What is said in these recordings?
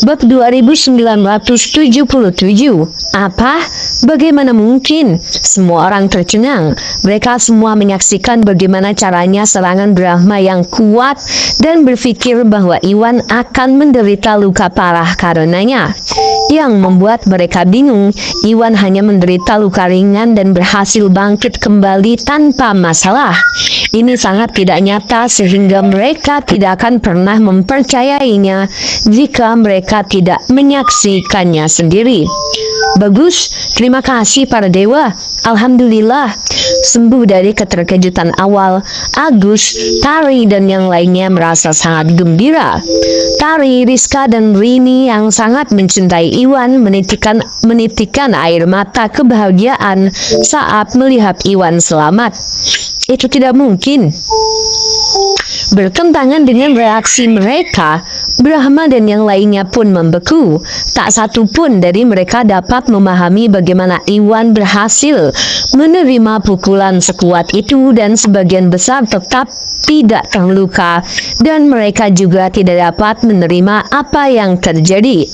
Bab 2977. Apa? Bagaimana mungkin? Semua orang tercengang. Mereka semua menyaksikan bagaimana caranya serangan Brahma yang kuat dan berpikir bahwa Iwan akan menderita luka parah karenanya. Yang membuat mereka bingung, Iwan hanya menderita luka ringan dan berhasil bangkit kembali tanpa masalah. Ini sangat tidak nyata sehingga mereka tidak akan pernah mempercayainya jika mereka tidak menyaksikannya sendiri. Bagus, terima kasih para dewa. Alhamdulillah, sembuh dari keterkejutan awal. Agus, Tari, dan yang lainnya merasa sangat gembira. Tari, Rizka, dan Rini yang sangat mencintai Iwan menitikan air mata kebahagiaan saat melihat Iwan selamat. Itu tidak mungkin. Bertentangan dengan reaksi mereka, Brahma dan yang lainnya pun membeku. Tak satu pun dari mereka dapat memahami bagaimana Iwan berhasil menerima pukulan sekuat itu dan sebagian besar tetap tidak terluka dan mereka juga tidak dapat menerima apa yang terjadi.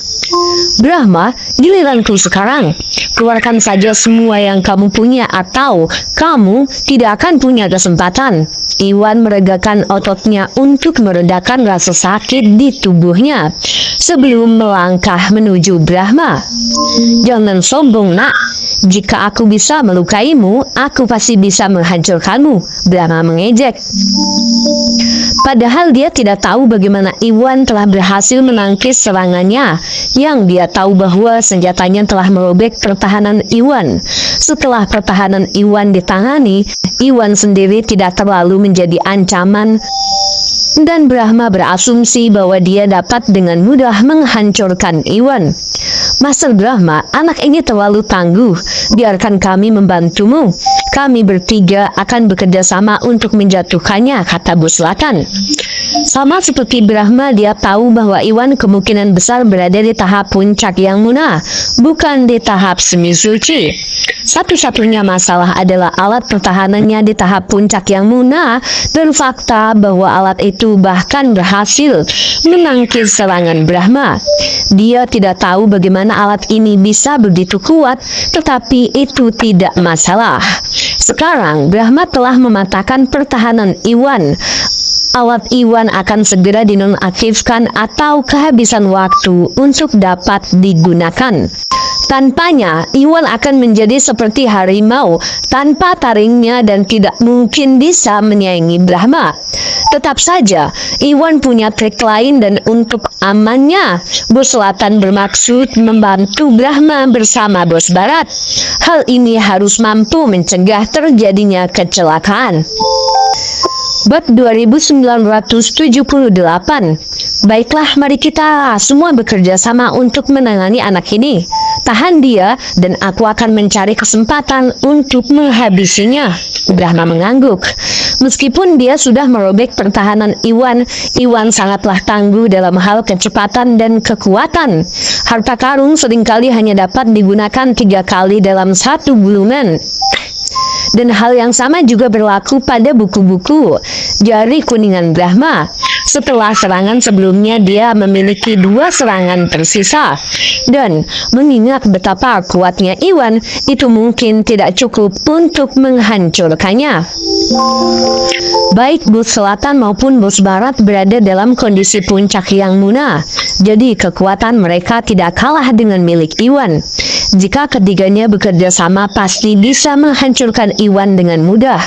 Brahma, giliranku sekarang. Keluarkan saja semua yang kamu punya atau kamu tidak akan punya kesempatan. Iwan meregakan ototnya untuk meredakan rasa sakit di tubuhnya sebelum melangkah menuju Brahma. Jangan sombong, nak. Jika aku bisa melukaimu, aku pasti bisa menghancurkanmu, Brahma mengejek. Padahal dia tidak tahu bagaimana Iwan telah berhasil menangkis serangannya. Yang dia tahu bahwa senjatanya telah merobek pertahanan Iwan. Setelah pertahanan Iwan ditangani, Iwan sendiri tidak terlalu menjadi ancaman dan Brahma berasumsi bahwa dia dapat dengan mudah menghancurkan Iwan. Master Brahma, anak ini terlalu tangguh. Biarkan kami membantumu. Kami bertiga akan bekerja sama untuk menjatuhkannya, kata Bos Selatan. Sama seperti Brahma, dia tahu bahwa Iwan kemungkinan besar berada di tahap puncak yang munah, bukan di tahap semi suci. Satu-satunya masalah adalah alat pertahanannya di tahap puncak yang munah dan fakta bahwa alat itu bahkan berhasil menangkis serangan Brahma. Dia tidak tahu bagaimana alat ini bisa begitu kuat, tetapi itu tidak masalah. Sekarang Brahma telah mematahkan pertahanan Iwan. Alat Iwan akan segera dinonaktifkan atau kehabisan waktu untuk dapat digunakan. Tanpanya, Iwan akan menjadi seperti harimau tanpa taringnya dan tidak mungkin bisa menyaingi Brahma. Tetap saja, Iwan punya trik lain dan untuk amannya, Bos Selatan bermaksud membantu Brahma bersama Bos Barat. Hal ini harus mampu mencegah terjadinya kecelakaan. Bab 2978. Baiklah, mari kita semua bekerja sama untuk menangani anak ini. Tahan dia dan aku akan mencari kesempatan untuk menghabisinya. Brahma mengangguk. Meskipun dia sudah merobek pertahanan Iwan, Iwan sangatlah tangguh dalam hal kecepatan dan kekuatan. Harta karun seringkali hanya dapat digunakan 3 kali dalam satu gulungan. Dan hal yang sama juga berlaku pada buku-buku jari kuningan Brahma. Setelah serangan sebelumnya, dia memiliki 2 serangan tersisa. Dan mengingat betapa kuatnya Iwan, itu mungkin tidak cukup untuk menghancurkannya. Baik Bos Selatan maupun Bos Barat berada dalam kondisi puncak yang munah. Jadi kekuatan mereka tidak kalah dengan milik Iwan. Jika ketiganya bekerja sama, pasti bisa menghancurkan Iwan dengan mudah.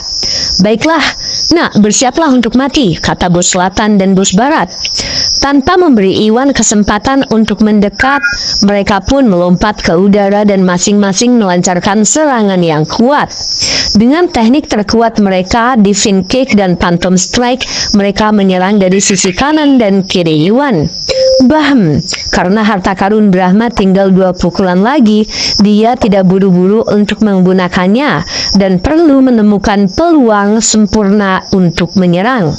Baiklah, nak, bersiaplah untuk mati, kata Bos Selatan dan Bos Barat. Tanpa memberi Iwan kesempatan untuk mendekat, mereka pun melompat ke udara dan masing-masing melancarkan serangan yang kuat. Dengan teknik terkuat mereka, Divine Kick dan Phantom Strike, mereka menyerang dari sisi kanan dan kiri Iwan. Bahm, karena harta karun Brahma tinggal 2 pukulan lagi, dia tidak buru-buru untuk menggunakannya dan perlu menemukan peluang sempurna untuk menyerang.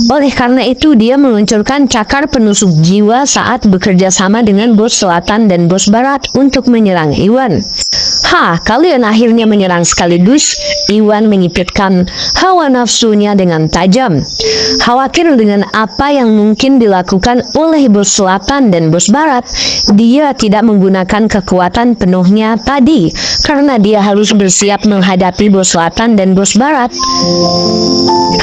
Oleh karena itu, dia meluncurkan cakar penusuk jiwa saat bekerja sama dengan Bos Selatan dan Bos Barat untuk menyerang Iwan. Kalian akhirnya menyerang sekaligus. Iwan menyipitkan hawa nafsunya dengan tajam. Khawatir dengan apa yang mungkin dilakukan oleh bos selatan dan bos barat, dia tidak menggunakan kekuatan penuhnya tadi, karena dia harus bersiap menghadapi bos selatan dan bos barat.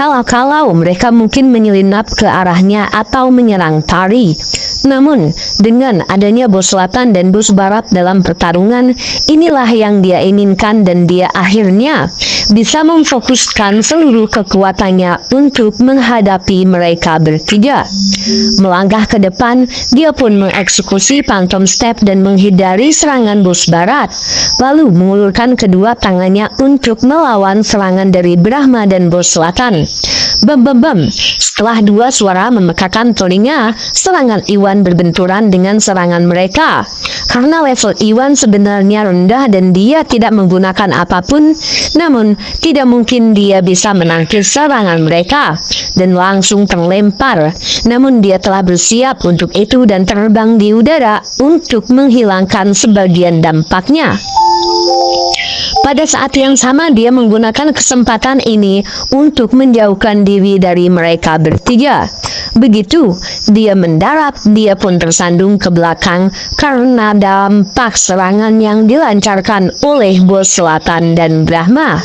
Kalau mereka mungkin menyelinap ke arahnya atau menyerang Tari. Namun, dengan adanya bos selatan dan bos barat dalam pertarungan, inilah yang dia inginkan dan dia akhirnya bisa memfokuskan seluruh kekuatannya untuk menghadapi mereka bertiga. Melangkah ke depan, dia pun mengeksekusi Phantom Step dan menghindari serangan bos barat, lalu mengulurkan kedua tangannya untuk melawan serangan dari Brahma dan bos selatan. Bam bam bam. Setelah dua suara memekakan telinga, serangan Iwan berbenturan dengan serangan mereka. Karena level Iwan sebenarnya rendah dan dia tidak menggunakan apapun, namun tidak mungkin dia bisa menangkis serangan mereka dan langsung terlempar. Namun dia telah bersiap untuk itu dan terbang di udara untuk menghilangkan sebagian dampaknya. Pada saat yang sama dia menggunakan kesempatan ini untuk menjauhkan diri dari mereka bertiga. Begitu dia mendarat, dia pun tersandung ke belakang karena dampak serangan yang dilancarkan oleh bos selatan dan Brahma.